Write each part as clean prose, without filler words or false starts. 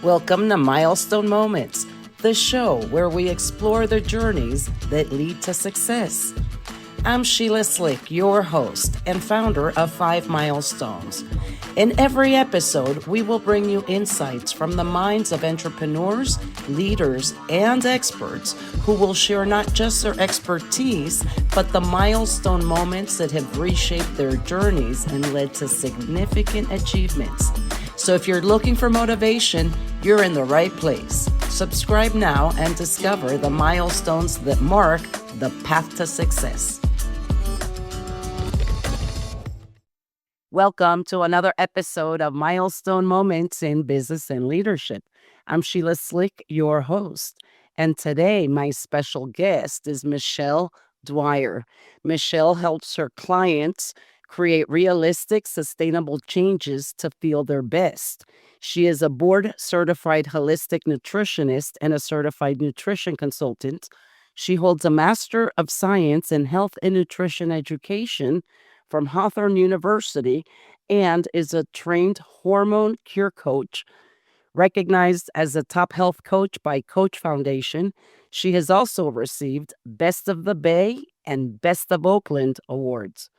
Welcome to Milestone Moments, the show where we explore the journeys that lead to success. I'm Sheila Slick, your host and founder of 5 Milestones. In every episode, we will bring you insights from the minds of entrepreneurs, leaders, and experts who will share not just their expertise, but the milestone moments that have reshaped their journeys and led to significant achievements. So if you're looking for motivation, you're in the right place. Subscribe now and discover the milestones that mark the path to success. Welcome to another episode of Milestone Moments in Business and Leadership. I'm Sheila Slick, your host. And today, my special guest is Michelle Dwyer. Michelle helps her clients create realistic, sustainable changes to feel their best. She is a board-certified holistic nutritionist and a certified nutrition consultant. She holds a Master of Science in Health and Nutrition Education from Hawthorne University and is a trained hormone cure coach, recognized as a top health coach by Coach Foundation. She has also received Best of the Bay and Best of Oakland awards.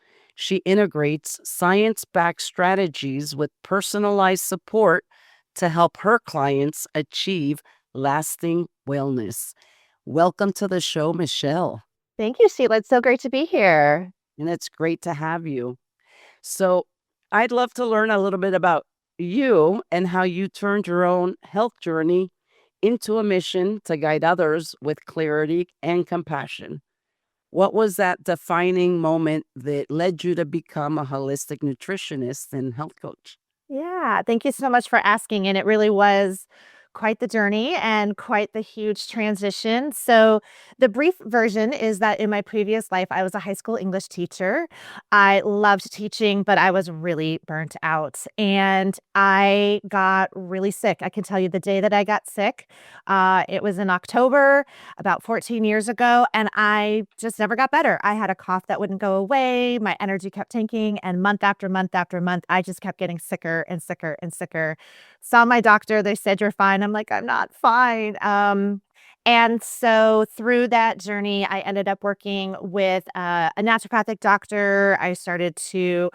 She integrates science-backed strategies with personalized support to help her clients achieve lasting wellness. Welcome to the show, Michelle. Thank you, Sheila. It's so great to be here. And it's great to have you. So I'd love to learn a little bit about you and how you turned your own health journey into a mission to guide others with clarity and compassion. What was that defining moment that led you to become a holistic nutritionist and health coach? Yeah, thank you so much for asking. And it really was quite the journey and quite the huge transition. So, the brief version is that in my previous life, I was a high school English teacher. I loved teaching, but I was really burnt out and I got really sick. I can tell you the day that I got sick. It was in October, about 14 years ago, and I just never got better. I had a cough that wouldn't go away. My energy kept tanking, and month after month after month, I just kept getting sicker and sicker and sicker. Saw my doctor, they said, "You're fine." I'm like, "I'm not fine." And so through that journey, I ended up working with a naturopathic doctor. I started to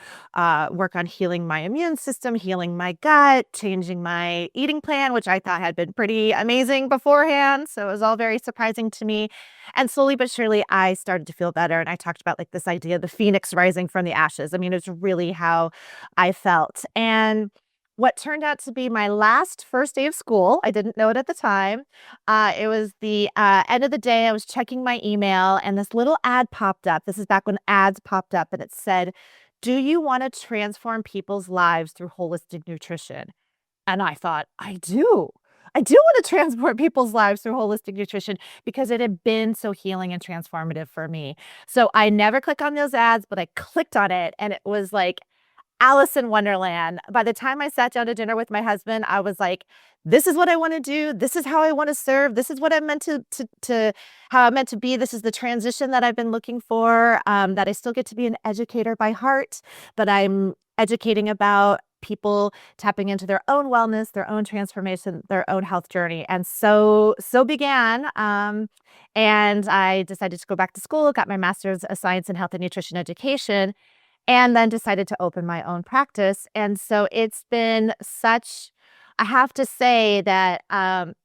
work on healing my immune system, healing my gut, changing my eating plan, which I thought had been pretty amazing beforehand. So it was all very surprising to me. And slowly but surely, I started to feel better. And I talked about like this idea of the phoenix rising from the ashes. I mean, it's really how I felt. And what turned out to be my last first day of school, I didn't know it at the time. It was the end of the day. I was checking my email, and this little ad popped up. This is back when ads popped up, and it said, "Do you want to transform people's lives through holistic nutrition?" And I thought, I do. I do want to transform people's lives through holistic nutrition because it had been so healing and transformative for me. So I never click on those ads, but I clicked on it, and it was like Alice in Wonderland. By the time I sat down to dinner with my husband, I was like, "This is what I want to do. This is how I want to serve. This is what I'm meant to how I'm meant to be. This is the transition that I've been looking for. That I still get to be an educator by heart, but I'm educating about people tapping into their own wellness, their own transformation, their own health journey." And so began. And I decided to go back to school, got my master's of science in health and nutrition education, and then decided to open my own practice. And so it's been such, I have to say that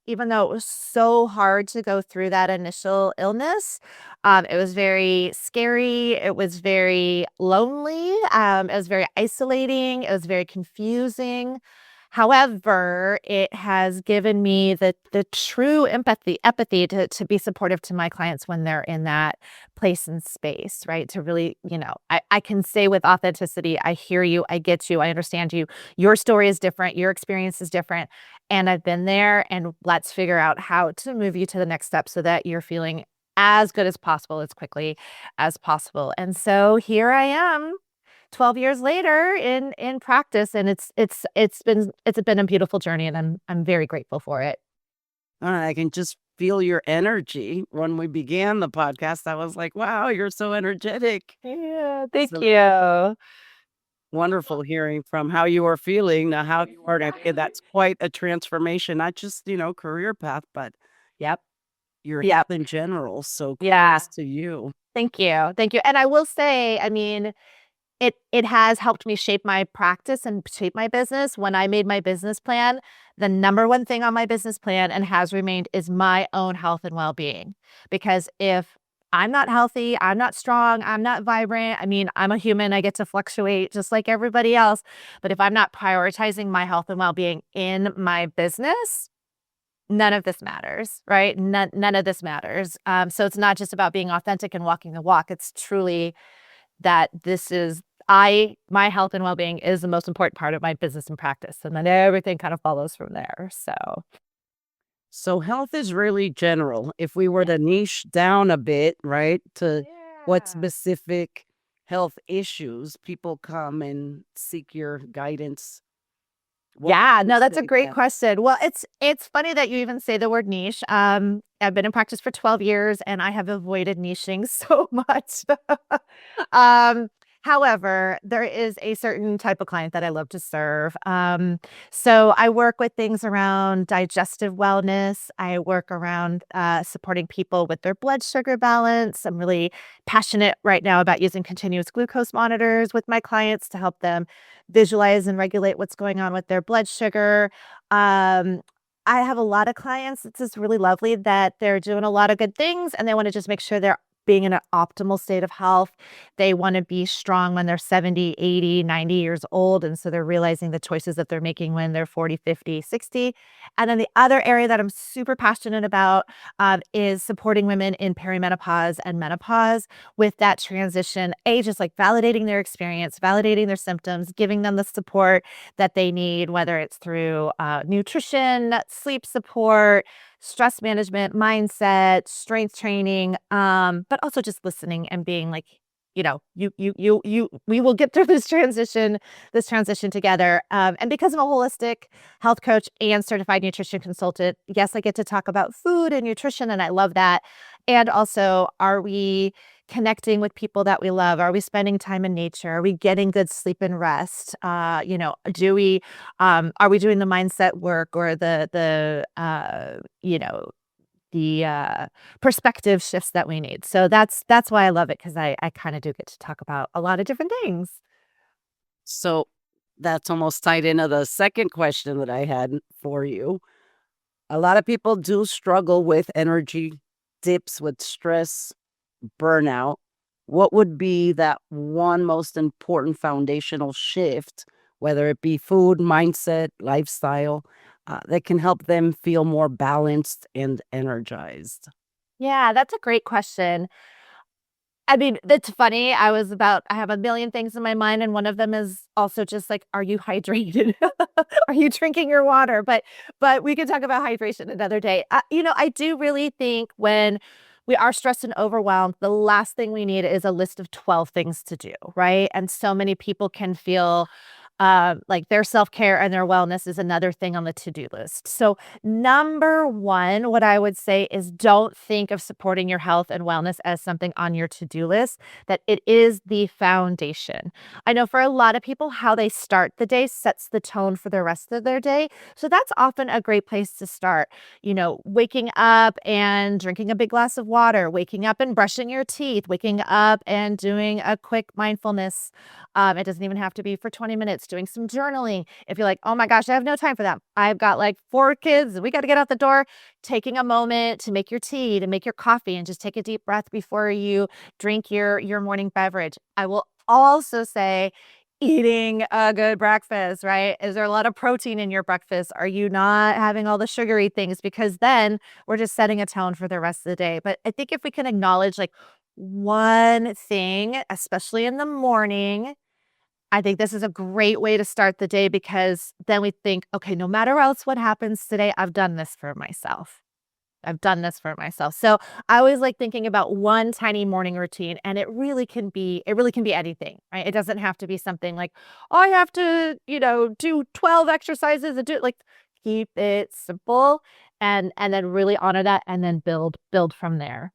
even though it was so hard to go through that initial illness, it was very scary. It was very lonely. It was very isolating. It was very confusing. However, it has given me the true empathy to be supportive to my clients when they're in that place and space, right? To really, I can say with authenticity, I hear you, I get you, I understand you. Your story is different, your experience is different, and I've been there, and let's figure out how to move you to the next step so that you're feeling as good as possible, as quickly as possible. And so here I am 12 years later in practice, and it's been a beautiful journey, and I'm very grateful for it. I can just feel your energy. When we began the podcast, I was like, wow, you're so energetic. Yeah, thank So you. wonderful hearing from how you are feeling to how you are now. That's quite a transformation, not just, career path, but yep, your Yep. health in general. So Yeah. kudos to you. Thank you. Thank you. And I will say, I mean, it has helped me shape my practice and shape my business. When I made my business plan, the number one thing on my business plan and has remained is my own health and well-being. Because if I'm not healthy, I'm not strong, I'm not vibrant. I mean, I'm a human, I get to fluctuate just like everybody else. But if I'm not prioritizing my health and well-being in my business, none of this matters, right? None of this matters. So it's not just about being authentic and walking the walk. It's truly that this is my health and well-being is the most important part of my business and practice, and then everything kind of follows from there, so So health is really general. If we were to niche down a bit, right, to what yeah. specific health issues people come and seek your guidance, what would Yeah, you no, that's a say great then? question. Well, it's funny that you even say the word niche. I've been in practice for 12 years, and I have avoided niching so much. Um, However, there is a certain type of client that I love to serve. So I work with things around digestive wellness. I work around supporting people with their blood sugar balance. I'm really passionate right now about using continuous glucose monitors with my clients to help them visualize and regulate what's going on with their blood sugar. Um, I have a lot of clients, it's just really lovely that they're doing a lot of good things and they want to just make sure they're being in an optimal state of health. They want to be strong when they're 70, 80, 90 years old. And so they're realizing the choices that they're making when they're 40, 50, 60. And then the other area that I'm super passionate about is supporting women in perimenopause and menopause with that transition. Just like validating their experience, validating their symptoms, giving them the support that they need, whether it's through nutrition, sleep support, stress management, mindset, strength training, but also just listening and being like, we will get through this transition together. And because I'm a holistic health coach and certified nutrition consultant, yes, I get to talk about food and nutrition, and I love that. And also, are we connecting with people that we love? Are we spending time in nature? Are we getting good sleep and rest? Do we are we doing the mindset work or the perspective shifts that we need? So that's why I love it because I kind of do get to talk about a lot of different things. So that's almost tied into the second question that I had for you. A lot of people do struggle with energy dips, with stress, burnout. What would be that one most important foundational shift, whether it be food, mindset, lifestyle, that can help them feel more balanced and energized? Yeah, that's a great question. I mean, that's funny. I have a million things in my mind, and one of them is also just like, are you hydrated? Are you drinking your water? But we can talk about hydration another day. I do really think when we are stressed and overwhelmed, the last thing we need is a list of 12 things to do, right? And so many people can feel like their self-care and their wellness is another thing on the to-do list. So number one, what I would say is don't think of supporting your health and wellness as something on your to-do list, that it is the foundation. I know for a lot of people, how they start the day sets the tone for the rest of their day. So that's often a great place to start. Waking up and drinking a big glass of water, waking up and brushing your teeth, waking up and doing a quick mindfulness. It doesn't even have to be for 20 minutes, doing some journaling. If you're like, oh my gosh, I have no time for that. I've got like 4 kids and we got to get out the door. Taking a moment to make your tea, to make your coffee, and just take a deep breath before you drink your morning beverage. I will also say, eating a good breakfast, right? Is there a lot of protein in your breakfast? Are you not having all the sugary things? Because then we're just setting a tone for the rest of the day. But I think if we can acknowledge like one thing, especially in the morning, I think this is a great way to start the day because then we think, okay, no matter else what happens today, I've done this for myself. I've done this for myself. So I always like thinking about one tiny morning routine, and it really can be anything, right? It doesn't have to be something like, oh, I have to, do 12 exercises and do like keep it simple and then really honor that and then build from there.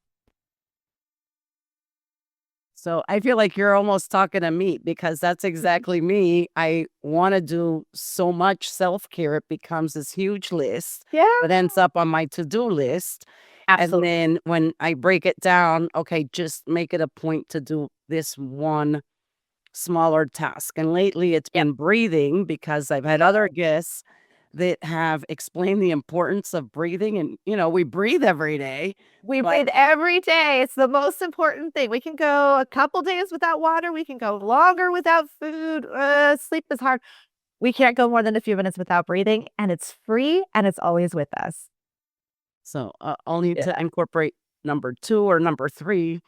So I feel like you're almost talking to me because that's exactly me. I want to do so much self care. It becomes this huge list Yeah, that ends up on my to do list. And absolutely. then when I break it down, okay, just make it a point to do this one smaller task. And lately it's Yep. been breathing because I've had other guests that have explained the importance of breathing. And, we breathe every day, We but breathe every day. It's the most important thing. We can go a couple days without water. We can go longer without food. Sleep is hard. We can't go more than a few minutes without breathing, and it's free and it's always with us. so I'll need Yeah. to incorporate number two or number three,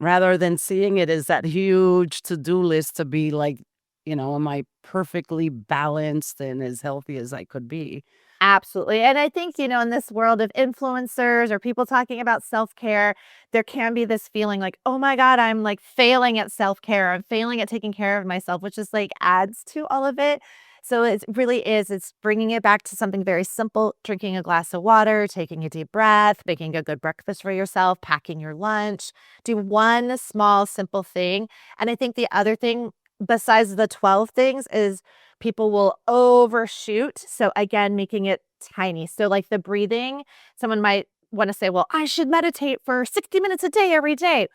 rather than seeing it as that huge to do list to be like, am I perfectly balanced and as healthy as I could be? Absolutely. And I think, in this world of influencers or people talking about self care, there can be this feeling like, oh my God, I'm like failing at self care. I'm failing at taking care of myself, which is like adds to all of it. So it really is, it's bringing it back to something very simple, drinking a glass of water, taking a deep breath, making a good breakfast for yourself, packing your lunch, do one small, simple thing. And I think the other thing, besides the 12 things, is people will overshoot. So again, making it tiny. So like the breathing, someone might want to say, well, I should meditate for 60 minutes a day every day.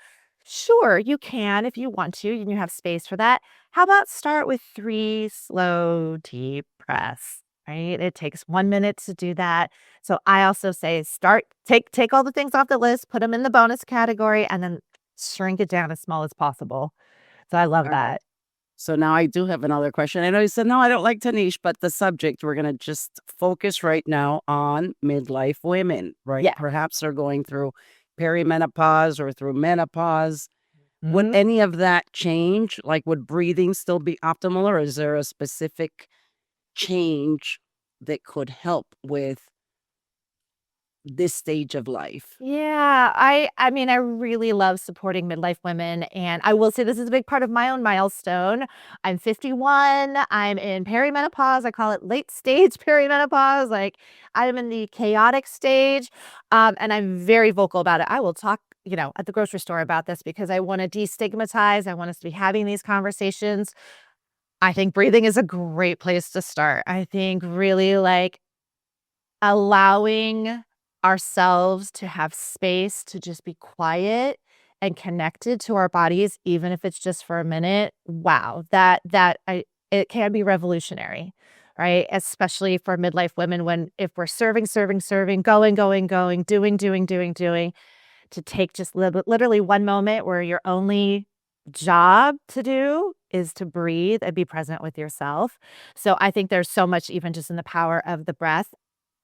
Sure, you can if you want to and you have space for that. How about start with 3 slow, deep breaths, right? It takes 1 minute to do that. So I also say start take all the things off the list, put them in the bonus category and then shrink it down as small as possible. So I love All right. that. So now I do have another question. I know you said, no, I don't like to niche, but the subject, we're going to just focus right now on midlife women, right? Yeah. Perhaps they're going through perimenopause or through menopause. Would Mhm. any of that change? Like, would breathing still be optimal, or is there a specific change that could help with this stage of life? Yeah, I mean, I really love supporting midlife women, and I will say this is a big part of my own milestone. I'm 51, I'm in perimenopause, I call it late stage perimenopause, like, I'm in the chaotic stage, and I'm very vocal about it. I will talk, at the grocery store about this because I wanna destigmatize, I want us to be having these conversations. I think breathing is a great place to start. I think really, like, allowing ourselves to have space to just be quiet and connected to our bodies, even if it's just for a minute, wow, it can be revolutionary, right? Especially for midlife women when if we're serving, serving, serving, going, going, going, doing, doing, doing, doing, to take just literally one moment where your only job to do is to breathe and be present with yourself. So I think there's so much even just in the power of the breath.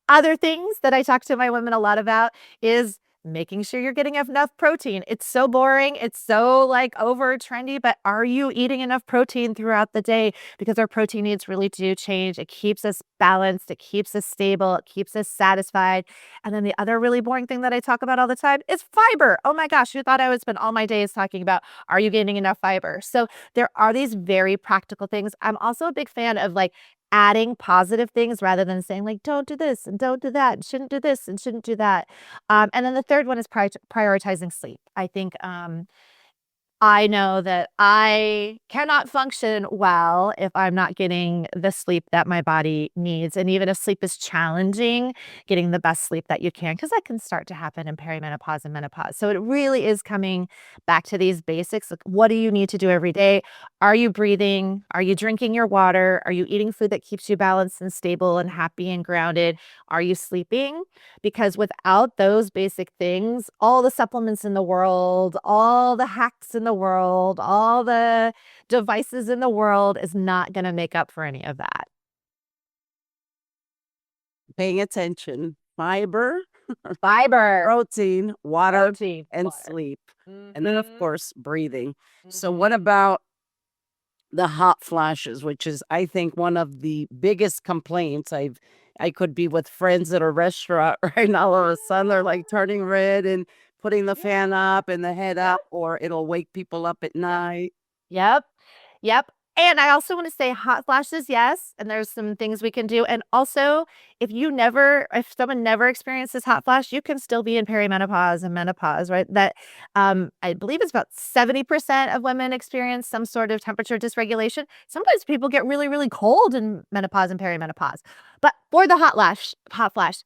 Other things that I talk to my women a lot about is making sure you're getting enough protein. It's so boring. It's so like over trendy, but are you eating enough protein throughout the day? Because our protein needs really do change. It keeps us balanced. It keeps us stable. It keeps us satisfied. And then the other really boring thing that I talk about all the time is fiber. Oh my gosh, who thought I would spend all my days talking about, are you getting enough fiber? So there are these very practical things. I'm also a big fan of like adding positive things rather than saying like, don't do this and don't do that, and shouldn't do this and shouldn't do that. And then the third one is prioritizing sleep. I think I know that I cannot function well if I'm not getting the sleep that my body needs. And even if sleep is challenging, getting the best sleep that you can, because that can start to happen in perimenopause and menopause. So it really is coming back to these basics. Like, what do you need to do every day? Are you breathing? Are you drinking your water? Are you eating food that keeps you balanced and stable and happy and grounded? Are you sleeping? Because without those basic things, all the supplements in the world, all the hacks in the world, all the devices in the world is not gonna make up for any of that. Paying attention, fiber, Fiber, protein, water, protein, and water. sleep. And then, of Mhm, course, breathing. So, what mhm. about the hot flashes, which is, I think, one of the biggest complaints. I could be with friends at a restaurant, right? And all of a sudden they're like turning red and putting the Yeah. fan up and the head Yep, up, or it'll wake people up at night. yep, yep. And I also want to say hot flashes, yes, and there's some things we can do. And also, if someone never experiences hot flash, you can still be in perimenopause and menopause, right? That I believe it's about 70% of women experience some sort of temperature dysregulation. Sometimes people get really, really cold in menopause and perimenopause. But for the hot flash,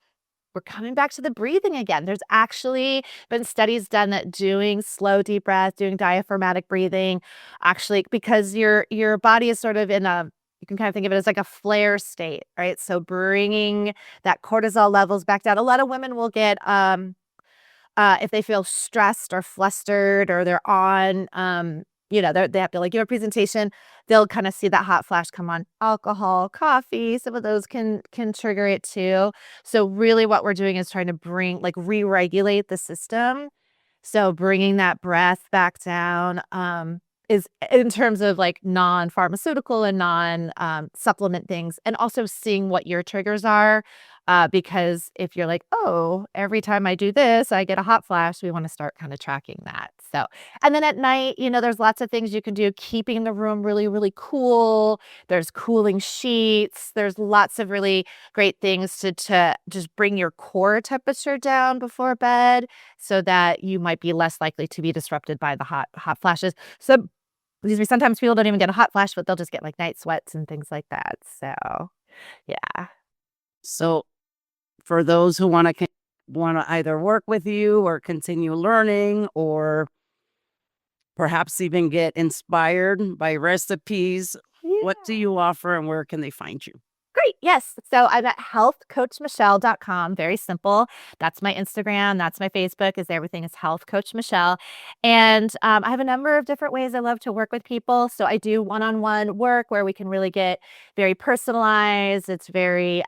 we're coming back to the breathing again. There's actually been studies done that doing slow deep breath, doing diaphragmatic breathing, actually, because your body is sort of in a, you can kind of think of it as like a flare state, right? So bringing that cortisol levels back down. A lot of women will get if they feel stressed or flustered or they're on, they have to like give a presentation, they'll kind of see that hot flash come on. Alcohol, coffee, some of those can trigger it too. So really what we're doing is trying to bring like re-regulate the system. So bringing that breath back down, is in terms of like non-pharmaceutical and non supplement things, and also seeing what your triggers are. Because if you're like, oh, every time I do this, I get a hot flash, we want to start kind of tracking that. So, and then at night, there's lots of things you can do, keeping the room really, really cool. There's cooling sheets. There's lots of really great things to just bring your core temperature down before bed so that you might be less likely to be disrupted by the hot flashes. So, excuse me, sometimes people don't even get a hot flash, but they'll just get like night sweats and things like that. So, yeah. So for those who want to either work with you or continue learning or perhaps even get inspired by recipes, what do Yeah. you offer and where can they find you? Great. Yes. So I'm at healthcoachmichelle.com. Very simple. That's my Instagram. That's my Facebook, is everything is Health Coach Michelle. And I have a number of different ways I love to work with people. So I do one-on-one work where we can really get very personalized. It's very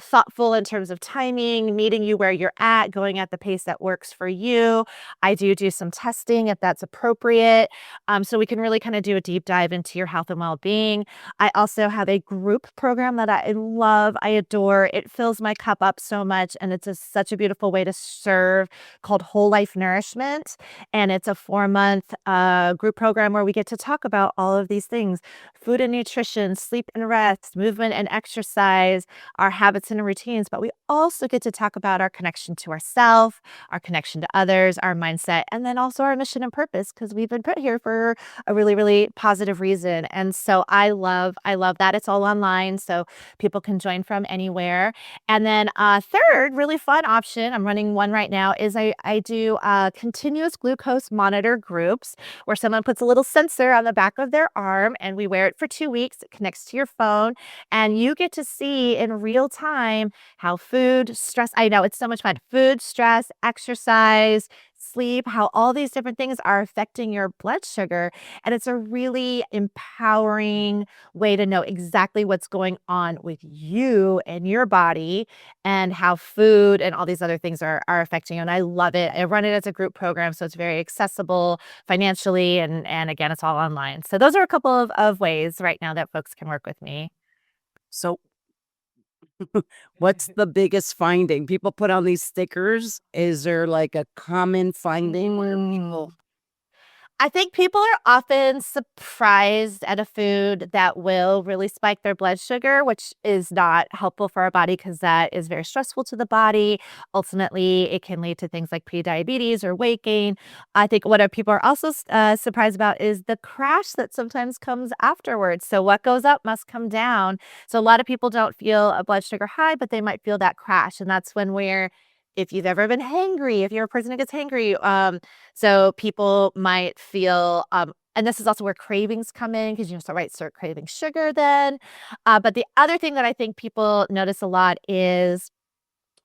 thoughtful in terms of timing, meeting you where you're at, going at the pace that works for you. I do some testing if that's appropriate. So we can really kind of do a deep dive into your health and well-being. I also have a group program that I love, I adore. It fills my cup up so much, and it's such a beautiful way to serve, called Whole Life Nourishment. And it's a 4-month group program where we get to talk about all of these things: food and nutrition, sleep and rest, movement and exercise, our habits and routines, but we also get to talk about our connection to ourselves, our connection to others, our mindset, and then also our mission and purpose, because we've been put here for a really, really positive reason. And so I love that. It's all online, so people can join from anywhere. And then third, really fun option, I'm running one right now, is I do continuous glucose monitor groups where someone puts a little sensor on the back of their arm and we wear it for 2 weeks. It connects to your phone and you get to see in real time how food, stress, I know it's so much fun, food, stress, exercise, sleep, how all these different things are affecting your blood sugar. And it's a really empowering way to know exactly what's going on with you and your body and how food and all these other things are affecting you. And I love it. I run it as a group program, so it's very accessible financially. And again, it's all online. So those are a couple of ways right now that folks can work with me. So what's the biggest finding? People put on these stickers. Is there like a common finding where Mm. people I think people are often surprised at a food that will really spike their blood sugar, which is not helpful for our body because that is very stressful to the body. Ultimately, it can lead to things like prediabetes or weight gain. I think what people are also surprised about is the crash that sometimes comes afterwards. So, what goes up must come down. So, a lot of people don't feel a blood sugar high, but they might feel that crash. And that's when if you've ever been hangry, if you're a person who gets hangry, so people might feel, and this is also where cravings come in because you start craving sugar then. But the other thing that I think people notice a lot is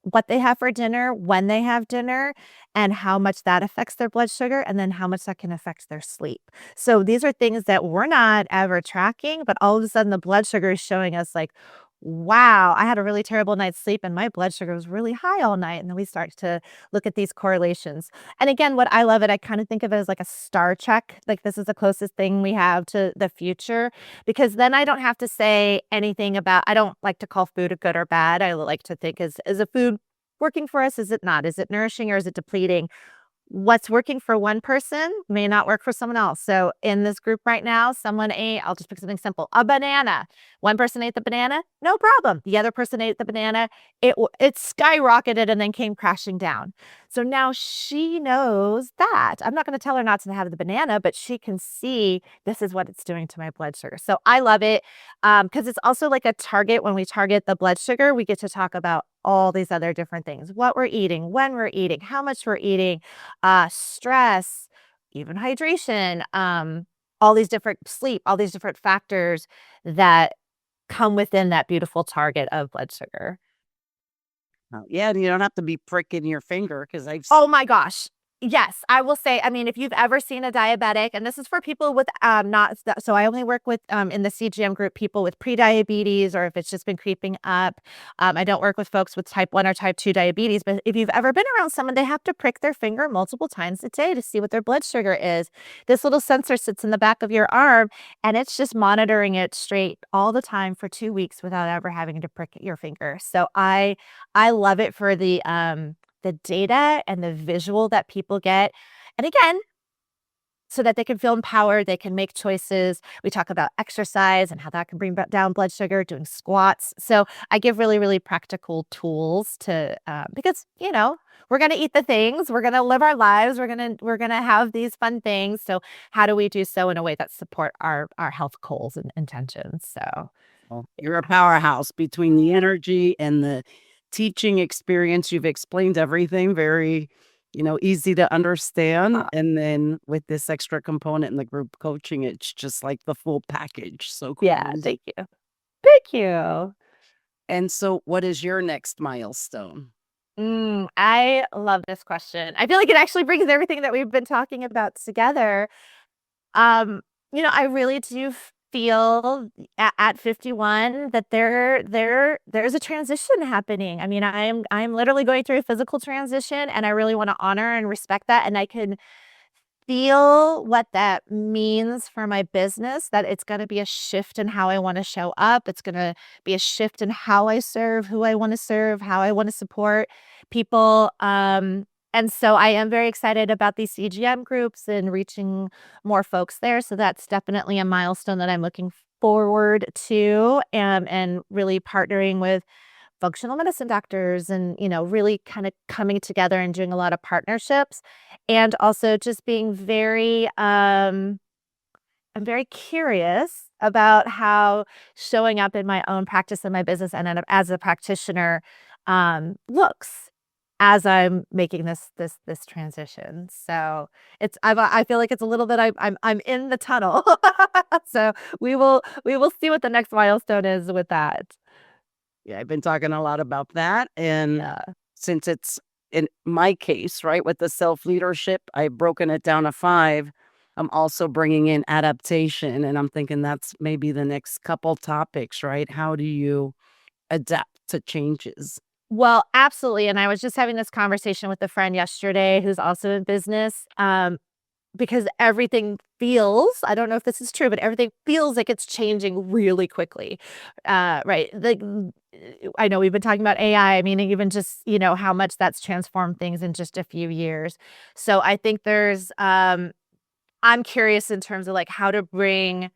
what they have for dinner, when they have dinner, and how much that affects their blood sugar, and then how much that can affect their sleep. So these are things that we're not ever tracking, but all of a sudden the blood sugar is showing us like, wow, I had a really terrible night's sleep and my blood sugar was really high all night. And then we start to look at these correlations. And again, what I love it, I kind of think of it as like a Star Trek. Like this is the closest thing we have to the future because then I don't have to say anything about, I don't like to call food a good or bad. I like to think is a food working for us? Is it not? Is it nourishing or is it depleting? what's working for one person may not work for someone else. So in this group right now, someone ate, I'll just pick something simple, a banana. One person ate the banana, no problem. The other person ate the banana, it skyrocketed and then came crashing down. So now she knows that. I'm not going to tell her not to have the banana, but she can see this is what it's doing to my blood sugar. So I love it because it's also like a target. When we target the blood sugar, we get to talk about all these other different things, what we're eating, when we're eating, how much we're eating, stress, even hydration, all these different sleep, all these different factors that come within that beautiful target of blood sugar. Oh, yeah, and you don't have to be pricking your finger because Oh my gosh. Yes, I will say, I mean, if you've ever seen a diabetic, and this is for people with not, so I only work with in the CGM group people with prediabetes or if it's just been creeping up. I don't work with folks with type 1 or type 2 diabetes, but if you've ever been around someone, they have to prick their finger multiple times a day to see what their blood sugar is. This little sensor sits in the back of your arm and it's just monitoring it straight all the time for 2 weeks without ever having to prick your finger. So I love it for the data and the visual that people get. And again, so that they can feel empowered, they can make choices. We talk about exercise and how that can bring down blood sugar, doing squats. So I give really, really practical tools to because we're gonna eat the things, we're gonna live our lives, we're gonna have these fun things. So how do we do so in a way that support our health goals and intentions? So well, you're a powerhouse between the energy and the teaching experience. You've explained everything very, easy to understand. And then with this extra component in the group coaching, it's just like the full package. So yeah, cool. thank you, thank you. And so, what is your next milestone? I love this question. I feel like it actually brings everything that we've been talking about together. Um, I really do feel at 51 that there's a transition happening. I mean, I'm literally going through a physical transition and I really want to honor and respect that. And I can feel what that means for my business, that it's gonna be a shift in how I wanna show up. It's gonna be a shift in how I serve, who I wanna serve, how I wanna support people. And so I am very excited about these CGM groups and reaching more folks there. So that's definitely a milestone that I'm looking forward to, and really partnering with functional medicine doctors and, really kind of coming together and doing a lot of partnerships and also just being I'm very curious about how showing up in my own practice and my business and as a practitioner looks as I'm making this transition. So I feel like it's a little bit I'm in the tunnel. So we will see what the next milestone is with that. Yeah, I've been talking a lot about that. And Yeah. since it's in my case, right, with the self leadership, I've broken it down to five. I'm also bringing in adaptation. And I'm thinking that's maybe the next couple topics, right? How do you adapt to changes? Well, absolutely, and I was just having this conversation with a friend yesterday who's also in business, because everything feels, I don't know if this is true, but everything feels like it's changing really quickly. Right, like, I know we've been talking about AI, I mean, even just, how much that's transformed things in just a few years. So I think I'm curious in terms of, like, how to bring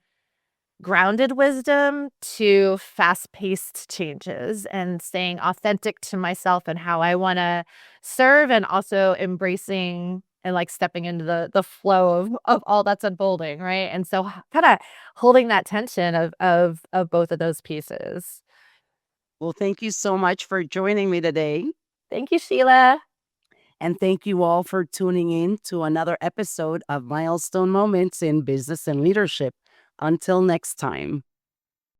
grounded wisdom to fast-paced changes and staying authentic to myself and how I wanna serve and also embracing and, like, stepping into the flow of all that's unfolding, right? And so kinda holding that tension of both of those pieces. Well, thank you so much for joining me today. Thank you, Sheila. And thank you all for tuning in to another episode of Milestone Moments in Business and Leadership. Until next time.